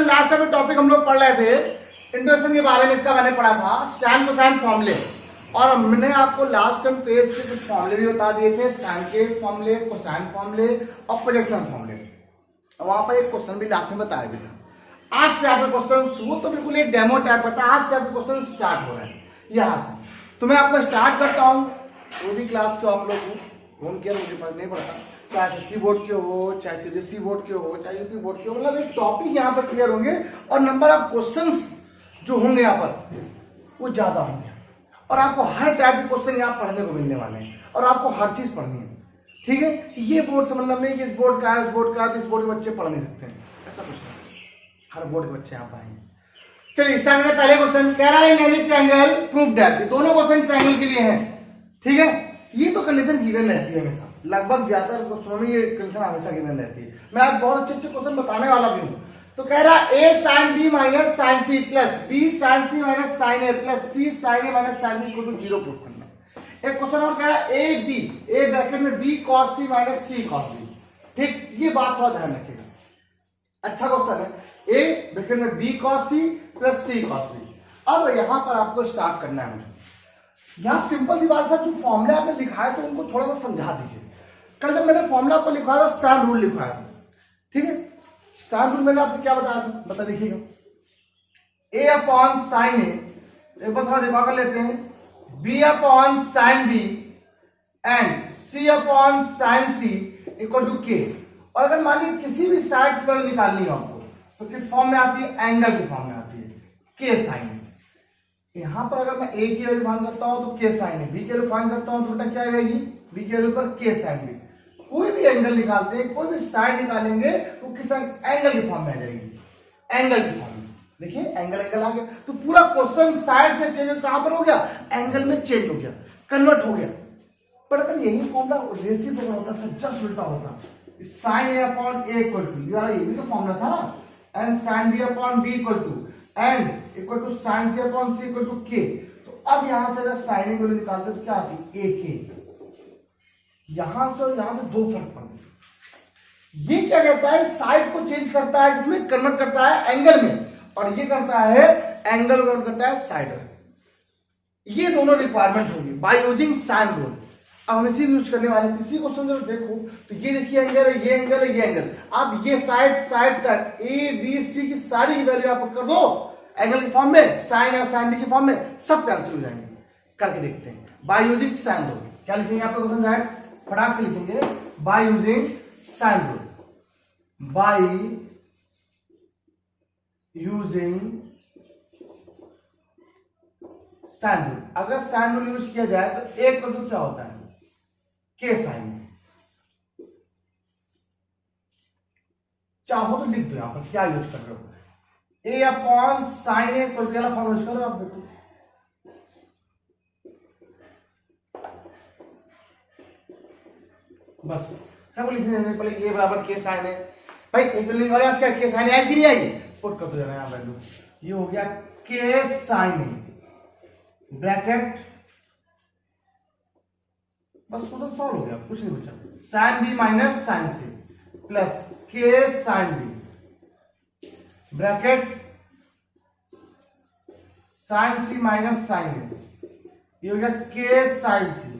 Last time topic हम लोग पढ़ रहे थे इंट्रोडक्शन के बारे में, इसका मैंने पढ़ा था साइन कोसाइन फॉर्मूले, और हमने आपको लास्ट टाइम पेज के कुछ फॉर्मूले भी बता दिए थे, साइन के फॉर्मूले, कोसाइन फॉर्मूले और प्रोजेक्शन फॉर्मूले। वहां पर एक क्वेश्चन भी लास्ट में बताया भी था। आज से आपके क्वेश्चन, वो तो बिल्कुल एक डेमो टाइप का था, आज से आपके क्वेश्चन स्टार्ट हो रहे हैं यहाँ से। तो मैं आपको स्टार्ट करता हूँ, वो भी क्लास के आप लोग को होम केयर मुझे फर्क नहीं पड़ता, चाहे सी बोर्ड के हो, चाहे सीबीएसई बोर्ड के हो, चाहे यूपी बोर्ड के हो, मतलब एक टॉपिक यहाँ पर क्लियर होंगे और नंबर ऑफ क्वेश्चंस जो होंगे यहाँ पर वो ज्यादा होंगे, और आपको हर टाइप के क्वेश्चन यहाँ पढ़ने को मिलने वाले हैं, और आपको हर चीज पढ़नी है। ठीक है, ये बोर्ड से मतलब नहीं कि इस बोर्ड का है, इस बोर्ड का है, तो इस बोर्ड के बच्चे पढ़ नहीं सकते हैं, ऐसा कुछ नहीं, हर बोर्ड के बच्चे यहाँ पढ़ेंगे। चलिए स्टार्ट करें। पहले क्वेश्चन कह रहा है इन ट्रायंगल प्रूव दैट, दोनों क्वेश्चन ट्रायंगल के लिए हैं। ठीक है, ये तो कंडीशन गिवन रहती है हमेशा, लगभग ज्यादा क्वेश्चनों में ये कंडीशन हमेशा गिवन रहती है। मैं आज बहुत अच्छे अच्छे क्वेश्चन बताने वाला भी हूँ। तो कह रहा है a sin b minus sine C plus b sin c minus sine A plus c sin a minus sine b equal to 0 proof करना है। एक क्वेश्चन और कह रहा है a b, a ब्रैकेट में b cos c minus c cos b। ठीक, ये बात थोड़ा ध्यान रखिएगा, अच्छा क्वेश्चन है। a ब्रैकेट में b cos c plus c cos b। अब यहाँ पर आपको स्टार्ट करना है मुझे। यहाँ सिंपल सी बात है, जो फॉर्मूले आपने लिखाया तो उनको थोड़ा सा समझा दीजिए। कल जब मैंने फॉर्मूला आपको लिखवाया था, साइन रूल लिखवाया था। ठीक है, साइन रूल मैंने आपको क्या बताया था, बता देखिएगा। a अपॉन साइन ए, एक बार थोड़ा रिवा कर लेते हैं, b upon sine B and c upon sine C equal to k। और अगर मान लीजिए किसी भी साइड की वैल्यू निकालनी हो आपको, तो किस फॉर्म में आती है, एंगल की फॉर्म में आती है, k साइन। यहां पर अगर मैं a की वैल्यू फाइंड करता हूं तो k साइन है, b की वैल्यू फाइंड करता हूं तो बेटा क्या आएगी, b की वैल्यू पर k साइन b। कोई भी एंगल निकालते हैं, कोई भी साइड निकालेंगे तो किस एंगल की फॉर्म में आ जाएगी, एंगल की फॉर्म में। देखिए एंगल एंगल आ गया, तो पूरा क्वेश्चन साइड से चेंज कहां पर हो गया, एंगल में चेंज हो गया, कन्वर्ट हो गया। पर अगर यही फॉर्मूला रेसिप्रोकल होता था, जस्ट उल्टा होता, sine A upon A equal to, ये भी तो फॉर्मूला था, and sine B upon B equal to and equal to sine C upon C equal to K. तो अब यहां से अगर साइन ए को निकालते तो क्या आती, ए के। यहां से और यहां से दो फर्क पड़ते। ये क्या करता है, साइड को चेंज करता है, जिसमें कन्वर्ट करता है एंगल में, और ये करता है एंगल कन्वर्ट करता है साइड में। ये दोनों रिक्वायरमेंट होगी बाय यूजिंग साइन रूल। अब हम इसी यूज करने वाले हैं। इसी क्वेश्चन जब देखो तो ये देखिए एंगल है, ये एंगल है, ये एंगल। आप ये side side side A B C की सारी की वैल्यू आप कर दो एंगल की फॉर्म में, साइन और साइन डी की फॉर्म में, सब कैंसिल हो जाएंगे। करके देखते हैं बाय यूजिंग साइन रूल। क्या लिखेंगे आप लोग, क्वेश्चन फटाक से लिखेंगे, by using sine rule, by using sine rule. अगर साइन रूल यूज किया जाए तो एक इक्वल टू क्या होता है, के साइन। चाहो तो लिख दो यहां पर क्या यूज कर रहे हो, A upon sine A equal to form use करो आप। देखो बस क्या लिखने देने पहले, ए बराबर के साइन है भाई, एक बिल्डिंग और क्या के साइन आएगी नहीं आएगी, पुट कर दो जरा यहां वैल्यू। ये हो गया के साइन ए ब्रैकेट, बस वो तो सॉल्व हो गया, कुछ नहीं बचा। Sine B minus sine C plus K sine B bracket sine C minus sine A, ये हो गया K sine C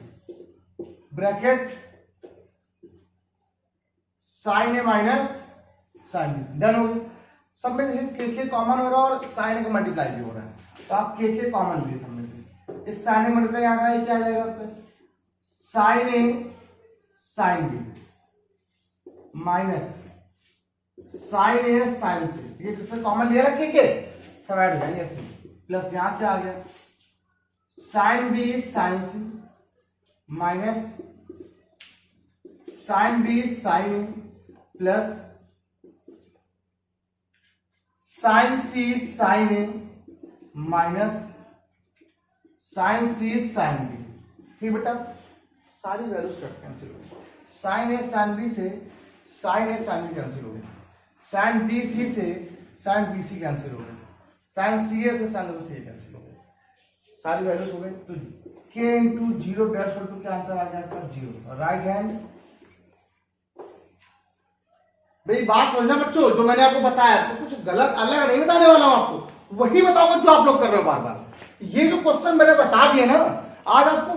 bracket sine A minus sine B. Done हो गया। सब में के कॉमन हो रहा है और साइन ए का मल्टीप्लाई भी हो रहा है, तो आप के कॉमन लिए सब में, इस साइन ए मल्टीप्लाई आ गया, क्या आ जाएगा साइन ए साइन बी माइनस साइन ए साइन सी, ये सबसे कॉमन ले रखे के सब ऐड हो जाएंगे इसमें, प्लस यहां क्या आ गया sine B sign C minus sine B sign A plus sign C sign A minus sine C sine B. ठीक बेटा, सारी वैल्यूज कैंसिल हो गई, साइन ए साइन बी से साइन ए साइन बी कैंसिल हो गया, साइन बी सी से sine B C cancel हो गया, साइन सी ए से साइन बी सी कैंसिल हो गया, सारी वैल्यूज हो गई। तो के इंटू जीरो डेढ़ क्या आंसर आ गया आपका, जीरो। राइट हैंड भाई बात समझना बच्चों, जो मैंने आपको बताया तो कुछ गलत अलग नहीं बताने वाला हूं आपको, वही बताऊंगा जो आप लोग कर रहे हो बार बार। ये जो क्वेश्चन मैंने बता दिए ना, आज आपको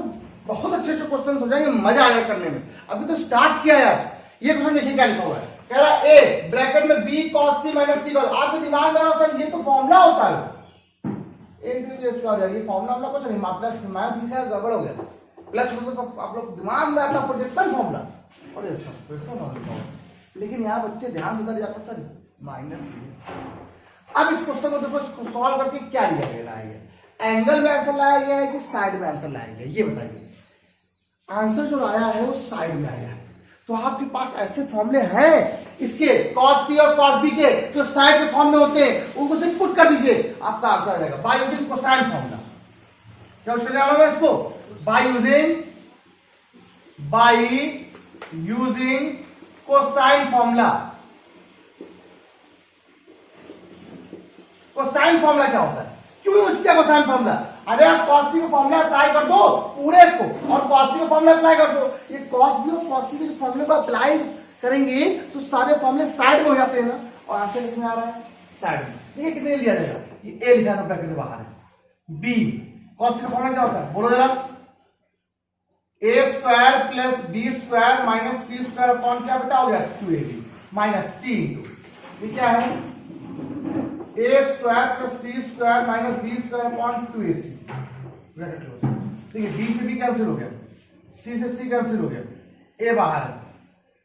बहुत अच्छे अच्छे क्वेश्चन हो जाएंगे, मजा आएगा करने में। अभी तो स्टार्ट किया है आज। ये क्वेश्चन देखिए क्या लिखा हुआ है, कह रहा है ए ब्रैकेट में बी कॉस सी माइनस सी। आपके दिमाग में सर ये तो फॉर्मूला होता है, इसका हो जाएगी फॉर्मूला कुछ नहीं, प्लस माइनस लिखा है गड़बड़ हो गया, प्लस मतलब आप लोग दिमाग में आता प्रोजेक्शन फॉर्मूला और ये सब प्रोजेक्शन। लेकिन यहाँ बच्चे ध्यान से उधर जाता सर माइनस। अब इस क्वेश्चन को देखो सॉल्व करके क्या लिया गया है, एंगल में आंसर लाया गया है कि साइड में आंसर लाया गया, ये बताइए। आंसर जो आया है वो साइड में आया है, तो आपके पास ऐसे फॉर्मूले हैं इसके cos c और cos b के जो साइड के फॉर्म में होते हैं, उनको सिर्फ पुट कर दीजिए, आपका आंसर आ जाएगा बाय यूजिंग कोसाइन फॉर्मूला। क्या उसके लिए आना इसको by using cosine formula. Cosine formula क्या होता है, क्यों यूज किया कोसाइन फॉर्मूला? अरे आप cos c का फॉर्मूला अप्लाई कर दो पूरे को, और cos c का फॉर्मूला अप्लाई कर दो, ये cos b और cos c के फॉर्मूले को अप्लाई करेंगे तो सारे फॉर्मूले साइड में हो जाते हैं ना, और आंसर इसमें आ रहा है साइड में। देखिए कितने लिया जाएगा, ये a लिखा है ब्रैकेट के बाहर है, b cos c का फॉर्मूला क्या होता है बोलो जरा, a square plus b square minus c square upon क्या बेटा हो गया 2ab माइनस c इंटू ये क्या है a square plus c square minus b square upon 2ac। देखिए b से b कैंसिल हो गया, c से c कैंसिल हो गया, a बाहर है,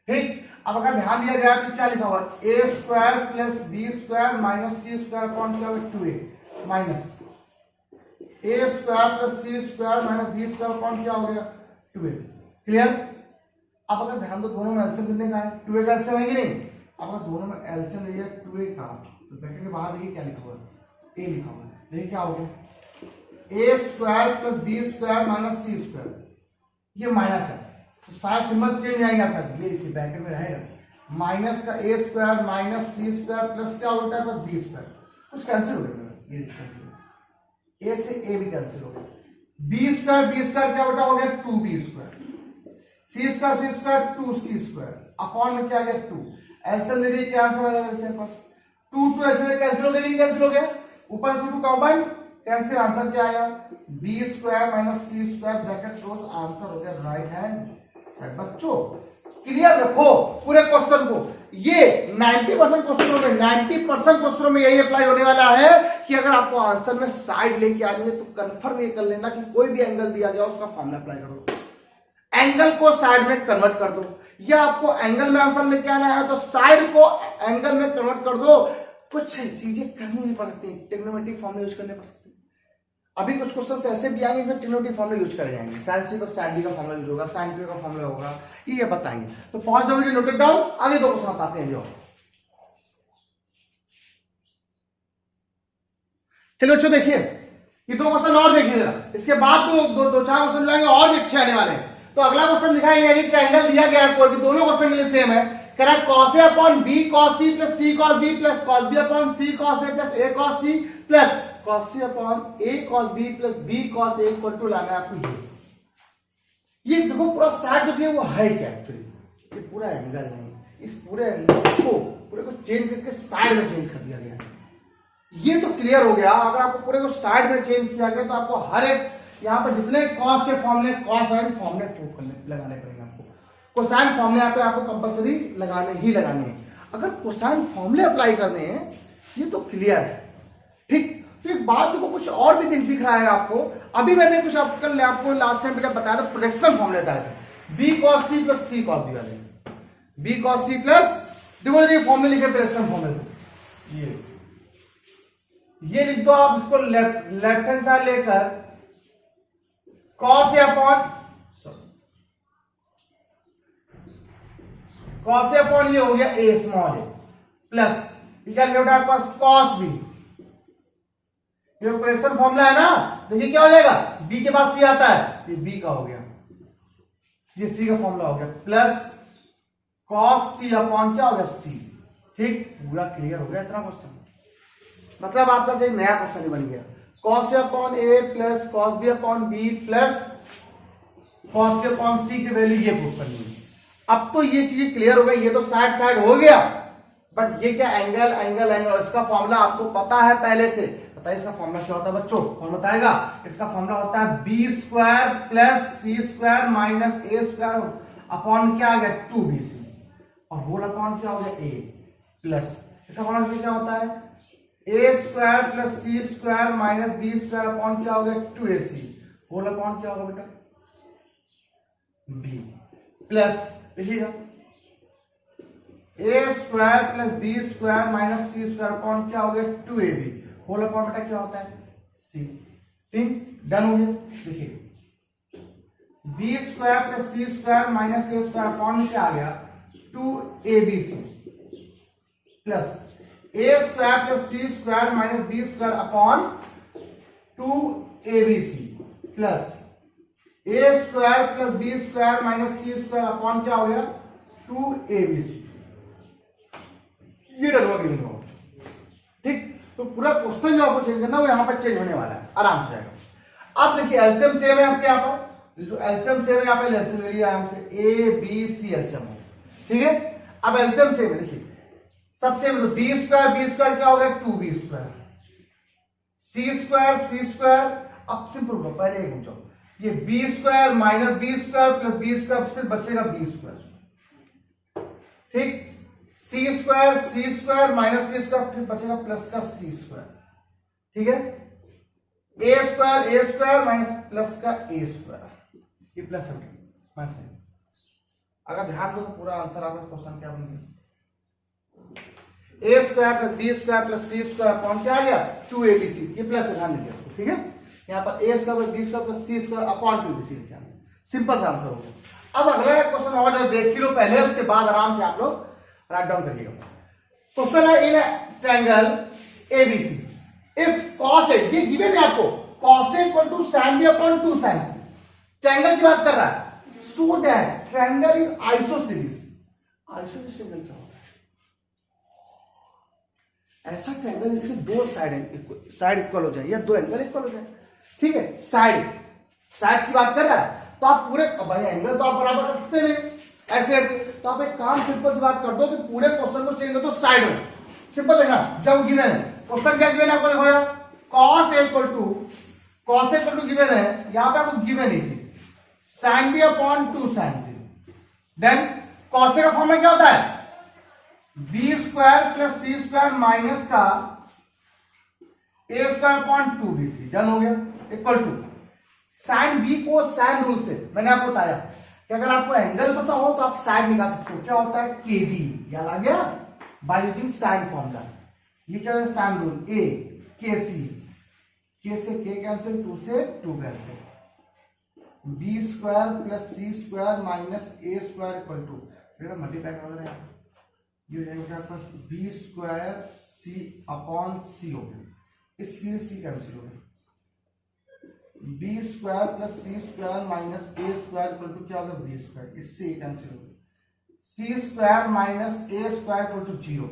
ठीक। अब अगर ध्यान दिया जाए तो क्या लिखा हुआ है a square plus b square minus c square upon क्या होगा 2a minus a square plus c square minus b square upon क्या हो गया 2a। क्लियर? अब अगर ध्यान दो दोनों में एलसीएम कितने का है 2a का एलसीएम है कि नहीं? अब अगर दोनों में एलसीएम लिया 2a का तो ब्रैकेट के बाहर देखिए क्या लिखा हुआ है a लिखा हुआ है, देखिए क्या हो गया a square plus b square minus c square, ये माइनस है तो सारे सिंबल चेंज आएंगे आपका, ये देखिए ब्रैकेट में रहेगा माइनस का a square minus c square plus क्या होता है प्लस b स्क्वायर, कुछ कैंसिल हो गया, ये देखिए a से a भी कैंसिल हो गया, b स्क्वायर क्या बेटा हो गया 2b square, c square 2c square upon में क्या आ गया 2, एलसीएम ले लीजिए क्या आंसर आ जाएगा आपके पास 2 एलसीएम कैंसिल हो गया, कैंसिल हो गया, ऊपर 2 कॉम्बाइन कैंसिल, आंसर क्या आया b square minus c square bracket close, answer हो गया राइट हैंड साइड। बच्चों क्लियर रखो पूरे क्वेश्चन को, ये 90% क्वेश्चनों में 90% क्वेश्चनों में यही अप्लाई होने वाला है कि अगर आपको आंसर में साइड लेके आ जाए तो कंफर्म ये कर लेना कि कोई भी एंगल दिया गया उसका फॉर्मूला अप्लाई करो, एंगल को साइड में कन्वर्ट कर दो, या आपको एंगल में आंसर लेके आना है तो साइड को एंगल में कन्वर्ट कर दो। कुछ चीजें करनी नहीं पड़ती, ट्रिग्नोमेट्रिक फॉर्मूला यूज करने पड़ते। अभी कुछ क्वेश्चन ऐसे भी आएंगे फिर ट्रिग्नोमेट्रिक फॉर्मूला यूज करे जाएंगे, साइन सी को साइन डी का फॉर्मूला यूज होगा, साइन पी का फॉर्मूला होगा, ये बताएंगे। तो pause the video, note it down, आगे दो क्वेश्चन बताते हैं जो। चलो बच्चों देखिए ये दो क्वेश्चन और देखिए जरा, इसके बाद दो चार क्वेश्चन जाएंगे और भी अच्छे आने वाले हैं। तो अगला क्वेश्चन दिखाई है ट्रायंगल दिया गया है, कोई भी दोनों क्वेश्चन के लिए सेम है, कह रहा है cos a upon b cos c plus c cos b plus cos b upon c cos a plus a cos c plus cos c upon a cos b plus b cos a equal to लाना है आपको ये देखो पूरा side जो दिया वो है क्या एक्चुअली, ये पूरा एंगल नहीं, इस पूरे एंगल को पूरे को चेंज करके साइड में चेंज कर दिया गया है। ये तो क्लियर हो गया, अगर आपको पूरे को साइड में चेंज किया गया तो आपको हर एक यहाँ पर जितने cos के फॉर्मूले cosine फॉर्मूले प्रूव करने लगाने पड़ेंगे आपको, कोसाइन फॉर्मूले यहाँ पे आपको कंपलसरी लगाने हैं। अगर कोसाइन फॉर्मूले अप्लाई करने हैं ये तो क्लियर है, ठीक। तो एक बात देखो कुछ और भी दिख रहा है आपको, अभी मैंने कुछ आपको लास्ट टाइम जब बताया था प्रोजेक्शन फॉर्मूले बताया था b cos c plus c cos b वाले, b cos c प्लस देखो ये फॉर्मूले लिखे प्रोजेक्शन फॉर्मूले, ये लिख दो आप, इसको लेफ्ट हैंड साइड लेकर cos a अपॉन ये हो गया a स्मॉल a प्लस क्या लिखा बेटा आपके पास cos b, ये प्रोजेक्शन फॉर्मूला है ना, देखिए क्या हो जाएगा b के पास c आता है, ये b का हो गया, ये c का फॉर्मूला हो गया प्लस cos c अपॉन क्या हो गया c, ठीक। पूरा क्लियर हो गया इतना क्वेश्चन, मतलब आपका से नया क्वेश्चन ही बन गया, cos a upon a plus cos b upon b plus cos c upon c की वैल्यू ये प्रूव करनी है। अब तो ये चीजें क्लियर हो गई, ये तो साइड हो गया, बट ये क्या एंगल एंगल एंगल, इसका फॉर्मूला आपको पता है पहले से। बताइए इसका फॉर्मूला क्या होता है बच्चों, कौन बताएगा? इसका फॉर्मूला होता है B square plus C square minus A square upon क्या आ गया 2bc, और होल अपॉन क्या हो गया a प्लस, इसका फॉर्मूला क्या होता है A square plus C square minus B square upon क्या हो गया 2ac, होल अपॉन क्या होगा बेटा b प्लस, देखिएगा A square plus B square minus C square upon क्या हो गया 2ab, होल अपॉन बेटा क्या होता है c। ठीक, डन हो गया। देखिए B square plus C square minus A square upon क्या आ गया 2abc plus A square plus C square minus B square upon 2abc plus A square plus B square minus C square upon क्या हो गया 2abc। ये done हुआ कि नहीं हुआ? ठीक, तो पूरा क्वेश्चन जो आपको चेंज करना वो यहां पर चेंज होने वाला है, आराम से जाएगा। अब देखिए एलसीएम सेम है आपके यहाँ पर, जो एलसीएम सेम है यहाँ पे एलसीएम ले लिया आराम से, ए बी सी एलसीएम है, ठीक है। अब एलसीएम सेम है, देखिए सबसे मतलब बी स्क्वायर क्या हो गया 2b स्क्वायर, सी स्क्वायर। अब सिंपल हो, पहले एक पूछो, ये B square minus B square plus B square सिर्फ बचेगा बी स्क्वायर, ठीक। C square minus C square फिर बचेगा प्लस का सी स्क्वायर, ठीक है। ए स्क्वायर माइनस प्लस का ए स्क्वायर, ये प्लस है माइनस है। अगर ध्यान दो तो पूरा आंसर आपका क्वेश्चन क्या बन गया, A square plus B square plus C square upon क्या आ गया 2abc, ये प्लस है, ध्यान दीजिए, ठीक है। यहाँ पर A square plus B square plus C square upon 2abc, simple सा आंसर हो गया। अब अगला क्वेश्चन और देख ही लो पहले, उसके बाद आराम से आप लोग राइट डाउन करिएगा। क्वेश्चन है in triangle ABC if cos A, ये गिवन है आपको, cos A equal to sin b upon 2 sin c, triangle की बात कर रहा है, so that triangle is isosceles. Isosceles triangle क्या होता है? ऐसा ट्रायंगल इसके दो साइड इक्वल हो जाए या दो एंगल इक्वल हो जाए, ठीक है। साइड की बात कर रहा है तो आप पूरे, भाई एंगल तो आप बराबर कर सकते नहीं ऐसे, तो आप एक काम सिंपल सी बात कर दो कि पूरे क्वेश्चन को चेंज कर दो साइड में, सिंपल है ना। जब गिवन है क्वेश्चन क्या गिवन है आपको, देखो cos a equal to given है, यहां पे आपको गिवन ही थी sin b upon 2 sin c, then cos a का फॉर्मूला क्या होता है b square plus C square minus का a square upon 2bc, done हो गया, इक्वल टू sin b को sin रूल से मैंने आपको बताया कि अगर आपको एंगल पता हो तो आप साइड निकाल सकते हो, क्या होता है kb, याद आ गया, बाय यूजिंग साइन फॉर्मूला। ये क्या है sine rule, a kc, k से k कैंसिल, 2 से 2 cancel, b square plus C square minus a square equal to, फिर मल्टीप्लाई करोगे ये हो जाएगा आपका b square c upon c हो गया, इस c से c कैंसिल हो गया, B square plus C square minus A square equal to क्या होगा बी स्क्वायर, इससे कैंसिल हो गया, C square minus A square equal to 0,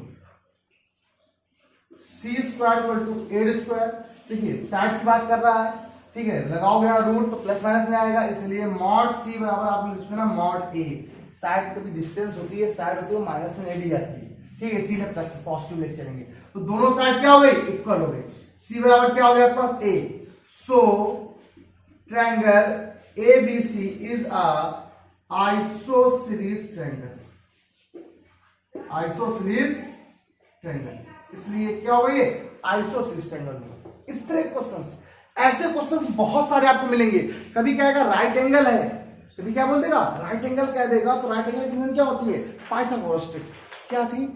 C square equal to A square. देखिए साइड की बात कर रहा है, ठीक है, लगाओगे यहाँ रूट तो प्लस माइनस में आएगा, इसलिए मॉड सी बराबर आप लिख देना मॉड ए। साइड कभी डिस्टेंस होती है, साइड होती है वो माइनस में ले ली जाती है, ठीक है, इसीलिए प्लस पॉजिटिव लेके चलेंगे, तो दोनों साइड क्या हो गई इक्वल हो गई, सी बराबर क्या हो गया आपके पास ए। सो triangle ABC is a isosceles triangle, isosceles triangle, इसलिए क्या होगा ये isosceles triangle होगा। इस तरह क्वेश्चंस, ऐसे क्वेश्चंस बहुत सारे आपको मिलेंगे। कभी कहेगा राइट एंगल है, कभी क्या बोल देगा राइट एंगल कह देगा, तो राइट एंगल की यूनिट क्या होती है पाइथागोरस ट्रिक, क्या थी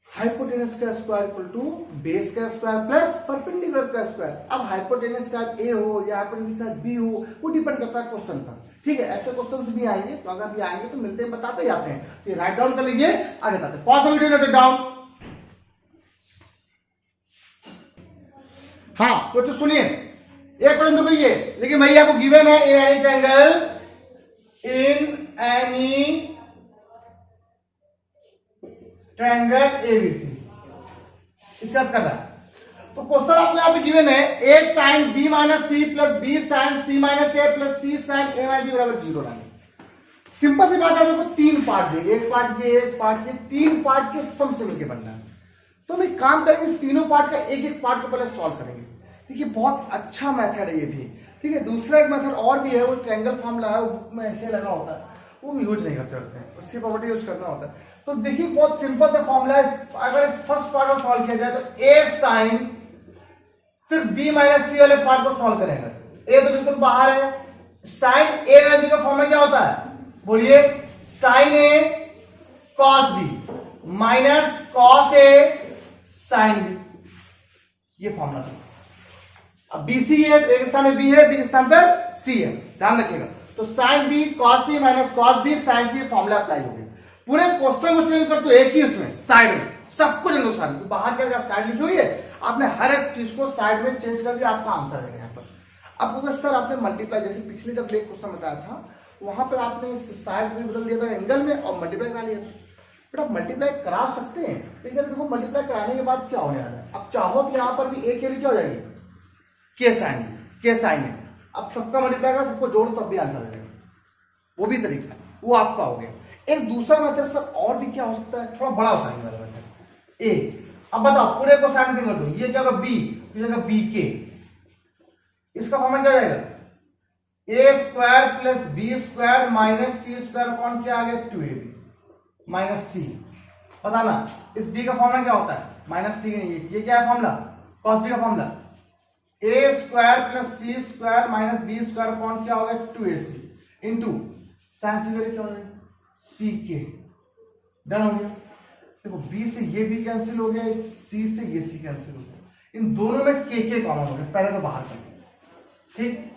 हाइपोटेनस का स्क्वायर इक्वल टू बेस का स्क्वायर प्लस परपेंडिकुलर का स्क्वायर। अब हाइपोटेनस शायद ए हो या हाइपोटेनस शायद बी हो, वो डिपेंड करता है क्वेश्चन पर, ठीक है। ऐसे क्वेश्चंस भी आएंगे, तो अगर भी आएंगे तो मिलते हैं, बताते जाते हैं, तो राइट डाउन कर लीजिए, आगे बताते हैं। Pause the video, note it down. हाँ तो सुनिए एक क्वेश्चन तो भैया, लेकिन भैया आपको गिवन है in any triangle, in any triangle ABC, इसके साथ कर रहा है, तो क्वेश्चन आपको यहां पे गिवन है a sin b minus C plus b sin c minus a plus c sin a minus b बराबर 0 लाना। सिंपल सी बात है, देखो 3 पार्ट दिए, एक पार्ट ये, एक पार्ट ये, 3 पार्ट के सम से मिलके बनना है। तो हम एक काम करेंगे, इस तीनों पार्ट का एक एक पार्ट को पहले सॉल्व करेंगे। देखिए बहुत अच्छा मेथड है ये भी, ठीक है। दूसरा एक मेथड और भी है, वो ट्रायंगल फॉर्मूला है, वो बुक में ऐसे लगा होता है, वो हम यूज नहीं करते होते हैं, उसकी प्रॉपर्टी यूज करना होता है। तो देखिए बहुत सिंपल सा फॉर्मूला है, अगर इस फर्स्ट पार्ट को सॉल्व किया जाए तो ए साइन, सिर्फ बी माइनस सी वाले पार्ट को सॉल्व करेंगे। ए तो बिल्कुल बाहर है, साइन ए माइनस बी का फॉर्मूला क्या होता है, बोलिए, sign A cos B minus cos A sine B, ये फॉर्मूला था। अब बीसी है, एक स्थान में बी है, बी स्थान पर सी है, ध्यान रखिएगा। तो साइन बी कॉस सी माइनस कॉस बी साइन सी फॉर्मूला अप्लाई हो गया। पूरे क्वेश्चन को चेंज कर दो एक ही उसमें, साइड में सब कुछ अनुसार, बाहर क्या साइड लिखी हुई है, आपने हर एक चीज को साइड में चेंज कर दिया, आपका आंसर है यहाँ पर। अब सर आपने मल्टीप्लाई, जैसे पिछले जब एक क्वेश्चन बताया था वहां पर आपने साइड में बदल दिया था एंगल में और मल्टीप्लाई करा लिया था। बट आप मल्टीप्लाई करा सकते हैं, लेकिन देखो मल्टीप्लाई कराने के बाद क्या होने वाला है, अब चाहो तो यहाँ पर भी एक क्या हो जाएगी, के साइन, के साइन है। अब सबका मल्टीप्लाई करो, सबको जोड़ो तब भी आंसर आ जाएगा, वो भी तरीका है, वो आपका हो गया। एक दूसरा मेथड सर और भी क्या हो सकता है, थोड़ा बड़ा होता है वाला मेथड ए। अब बताओ पूरे को साइन कर दो, ये क्या होगा बी, ये होगा बी के, इसका फॉर्मूला क्या जाएगा, A square plus B square minus C square कौन क्या आ गया, 2ab माइनस सी। बताना इस बी का फॉर्मूला क्या होता है, माइनस सी नहीं, ये क्या है फॉर्मूला, कॉस बी का फॉर्मूला, ए square plus C square minus B square कौन क्या हो गया, 2ac इंटू साइन सी वैल्यू क्या हो जाएगी, सी के। डन हो गया। देखो बी से ये भी कैंसिल हो गया, सी से ये सी कैंसिल हो गया, इन दोनों में के कॉमन हो गया, पहले तो बाहर कर, ठीक,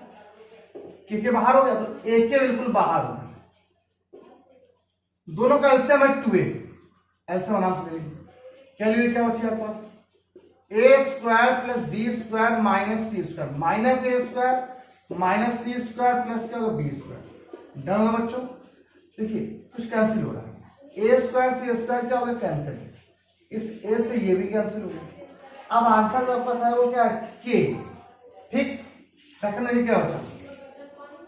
के बाहर हो गया तो ए के बिल्कुल बाहर हो गया, दोनों का एलसीएम है 2a, एलसीएम आराम से करेंगे, क्या लिमिट क्या बची आपके पास, A square plus B square minus C square minus A square minus C square plus क्या होगा बी स्क्वायर। डन होगा बच्चों। देखिए कुछ कैंसिल हो रहा है, ए स्क्वायर सी स्क्वायर क्या होगा कैंसिल, इस ए से ये भी कैंसिल हो गया। अब आंसर जो आपका है वो क्या है, के, ठीक। सेकंड में क्या बचा,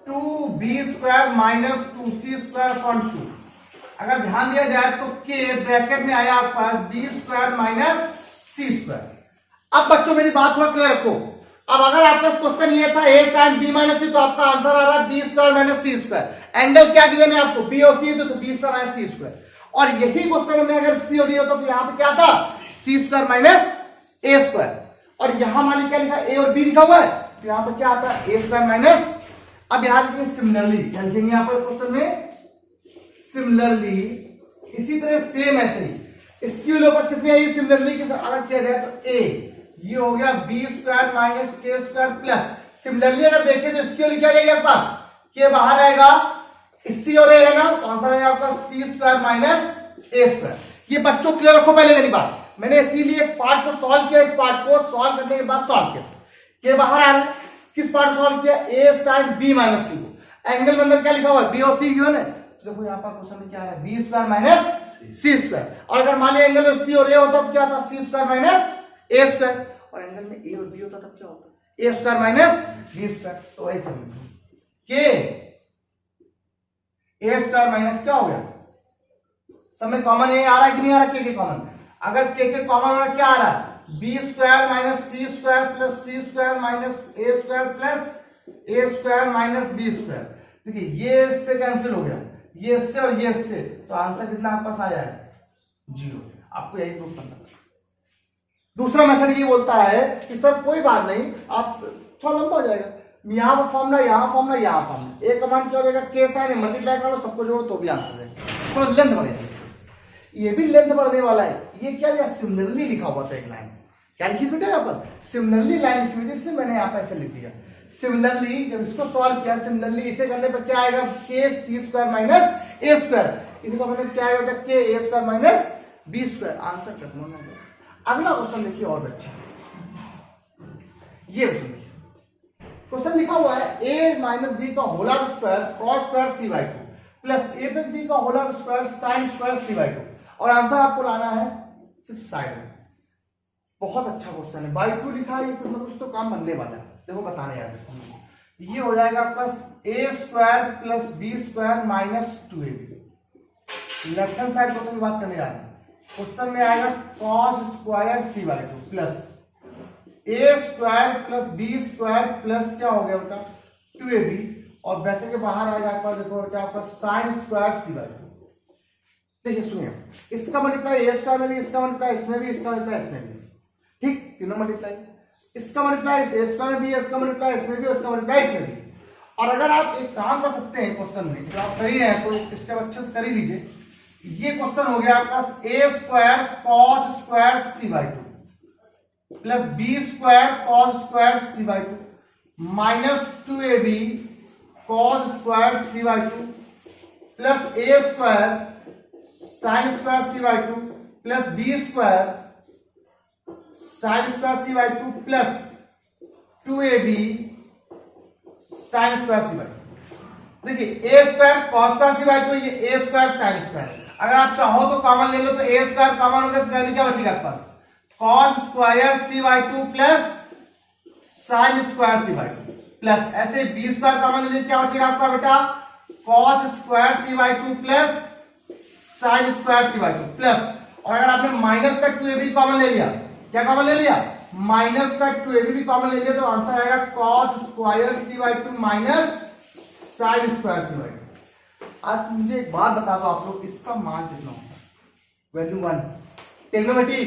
2b square minus 2c square upon 2। अगर ध्यान दिया जाए तो के ब्रैकेट में आया आपके पास b square minus c square. अब बच्चों मेरी बात थोड़ा क्लियर रखो, अब अगर आपका क्वेश्चन ये था a sin b minus c, तो आपका आंसर आ रहा है b square minus c square. Angle क्या गिवन है आपको, b और c, तो b square minus c square. और यही क्वेश्चन में अगर c और d होता तो यहाँ पे क्या था, c square minus a square. और यहाँ मान क्या लिखा, a और b लिखा हुआ है, तो यहाँ पर क्या आता है a स्क्वायर माइनस। अब यहाँ लिखेंगे सिमिलरली, क्या लिखेंगे यहाँ पर क्वेश्चन में, सिमिलरली। इसी तरह सेम ऐसे ही इसकी वैल्यू पास कितनी आई, सिमिलरली के साथ अगर किया जाए तो a, ये हो गया b स्क्वायर माइनस के स्क्वायर प्लस। सिमिलरली अगर देखें तो इसकी वैल्यू क्या आएगी आपके पास, के बाहर आएगा, c और a है ना, तो आंसर आएगा आपका c square minus a square. ये बच्चों क्लियर रखो पहले मेरी बात, मैंने इसीलिए एक पार्ट को सॉल्व किया, इस पार्ट को सॉल्व करने के बाद सॉल्व किया, के बाहर आ रहा है। किस पार्ट सॉल्व किया, a sin b माइनस सी को, एंगल में अंदर क्या लिखा हुआ है, b और c गिवन है, तो देखो यहाँ पर क्वेश्चन में क्या है, b square minus C square. और अगर मान लिया एंगल में c और a होता तो क्या था, c square minus a square. और एंगल में a और b होता तब क्या होता, a square minus b square. तो ऐसे के a स्क्वायर माइनस क्या हो गया, सब में कॉमन a आ रहा है कि नहीं आ रहा, के कॉमन। अगर के कॉमन होना क्या आ रहा है, B square minus C square plus C square minus A square plus A square minus B square. देखिए ये इससे कैंसिल हो गया, ये इससे और ये इससे, तो आंसर कितना आपके पास आया है, 0। आपको यही प्रूफ करना। दूसरा मेथड ये बोलता है कि सर कोई बात नहीं, आप थोड़ा लंबा हो जाएगा, यहाँ पर फॉर्मूला, यहाँ फॉर्मूला, यहाँ फॉर्मूला, एक कमांड क्या हो जाएगा, के साइन मल्टीप्लाई करो, सबको जोड़ो तो भी आंसर जाएगा, थोड़ा लेंथ बढ़ेगा। ये भी लेंथ बढ़ने वाला है। ये क्या सिमिलरली लिखा हुआ था, एक लाइन क्या लिखी बेटा यहाँ पर, सिमिलरली लाइन लिखी हुई थी, इसलिए मैंने यहाँ पर ऐसे लिख दिया सिमिलरली। जब इसको सॉल्व किया सिमिलरली, इसे करने पर क्या आएगा, के C square minus A square, इसे सॉल्व करने क्या आएगा, के A square minus B square. Answer करना है। अगला क्वेश्चन देखिए और अच्छा, ये क्वेश्चन देखिए, क्वेश्चन लिखा हुआ है a माइनस बी का whole square cos square C by 2 plus A plus B का whole square sine square C by 2, और आंसर आपको लाना है सिर्फ साइड में। बहुत अच्छा क्वेश्चन है, बाई 2 लिखा है, कुछ ना कुछ तो काम बनने वाला है। देखो बताने यार, ये हो जाएगा आपका A square plus B square minus 2ab। Left hand side question की बात करने जा रहे हैं। क्वेश्चन में आएगा cos square C by 2 plus A square plus B square plus क्या हो गया बेटा 2ab, और ब्रैकेट के बाहर आएगा आपका, देखो बेटा आपका साइन स्क्वायर सी बाई 2। देखिए सुनिए, इसका मल्टीप्लाई ए स्क्वायर में भी, इसका मल्टीप्लाई इसमें भी, इसका मल्टीप्लाई इसमें भी, ठीक, तीनों मल्टीप्लाई। इसका मल्टीप्लाई ए स्क्वायर में भी, इसका मल्टीप्लाई इसमें भी, इसका मल्टीप्लाई इसमें भी। और अगर आप एक काम कर सकते हैं क्वेश्चन में, जो आप करिए हैं तो स्टेप अच्छे से कर ही लीजिए। ये क्वेश्चन हो गया आपका A square cos square C by 2 plus B square cos square C by 2 minus 2ab cos square C by 2 plus A square sine square C by 2 plus B square sine square C by 2 plus 2ab sine square C by 2। देखिए A square cos square C by 2, ये ए square sine square. अगर आप चाहो तो common ले लो, तो ए square common हो गया तो वैल्यू क्या बचेगा आपके पास cos square C by 2 plus sine square C by 2 plus ऐसे बी स्क्वायर कॉमन ले लीजिए, क्या बचेगा आपका बेटा cos square C by 2 plus sine square C by 2 plus, और अगर आपने माइनस का 2ab कॉमन ले लिया, क्या कॉमन ले लिया माइनस का 2ab भी कॉमन ले लिया, तो आंसर आएगा cos square C by 2 minus sine square C by 2। आज मुझे एक बात बता दो आप लोग, इसका मान कितना होता है वैल्यू 1, ट्रिग्नोमेट्री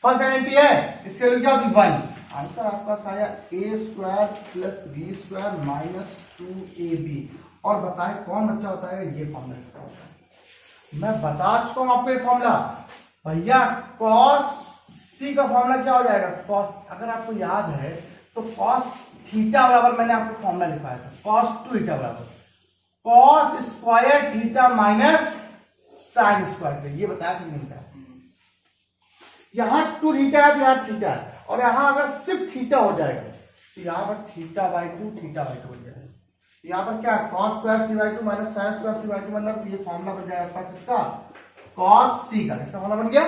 फर्स्ट आइडेंटिटी है, इसकी वैल्यू क्या होगी 1। आंसर आपका आया A square plus B square minus 2ab। और बताएं कौन बच्चा होता है, ये फॉर्मूला इसका होता है। मैं बता चुका हूं आपको ये फॉर्मूला भैया, कॉस सी का फॉर्मूला क्या हो जाएगा कॉस, अगर आपको याद है तो कॉस थीटा बराबर मैंने आपको फॉर्मूला लिखाया था कॉस 2 थीटा बराबर cos square theta minus sine square. ये बताया कि नहीं बताया, यहां 2 थीटा है तो यहां थीटा है, और यहां अगर सिर्फ थीटा हो जाएगा तो यहां पर थीटा बाई 2 थीटा बाई 2 हो जाएगा। यहाँ पर क्या cos square C by 2 minus sine square C by 2, मतलब ये फॉर्मूला बन जाएगा पास इसका कॉस सी का, इसका फॉर्मूला बन गया।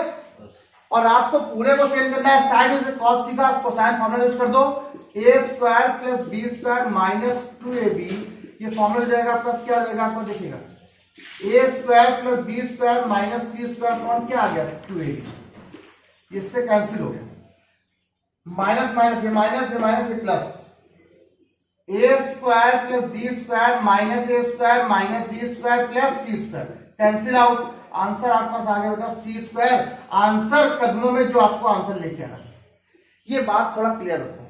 और आपको पूरे को चेंज करना है, साइड में से कॉस सी का कोसाइन फॉर्मूला यूज कर दो, A square plus B square minus 2ab। ये फॉर्मूला हो जाएगा आपका, क्या हो जाएगा आपको देखिएगा A square plus B square minus C square कौन क्या आ गया 2ab। इससे कैंसिल हो गया, माइनस माइनस ये माइनस ये plus, A square plus B square minus A square minus B square plus C square, cancel out. Answer आपका आ गया बेटा सी स्क्वायर। आंसर कदमों में जो आपको आंसर लेके आना, ये बात थोड़ा क्लियर रखो।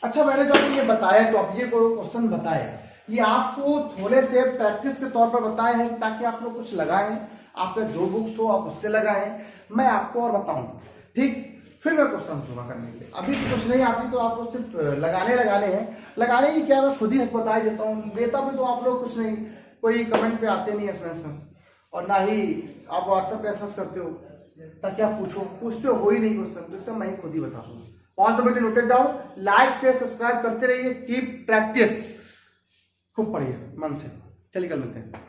अच्छा, मैंने जो आपको ये बताया, तो अब ये क्वेश्चन बताया, ये आपको थोड़े से प्रैक्टिस के तौर पर बताए हैं ताकि आप लोग कुछ लगाएं, आपका जो बुक्स हो आप उससे लगाएं, मैं आपको और बताऊं, ठीक। फिर मैं क्वेश्चन शुरू करने के लिए अभी कुछ नहीं, आपकी तो आप लोग सिर्फ लगाने हैं। लगाने की क्या मैं खुद ही बता देता हूँ, देता भी तो आप लोग कुछ नहीं, कोई कमेंट पे आते नहीं एसएमएस, और ना ही आप व्हाट्सएप पे एसएमएस करते हो ताकि आप पूछते हो ही नहीं क्वेश्चन, तो इससे मैं खुद ही बता दूँ। Pause the video, noted down, like share subscribe करते रहिए, कीप प्रैक्टिस, खूब पढ़िए मन से। चलिए कल मिलते हैं।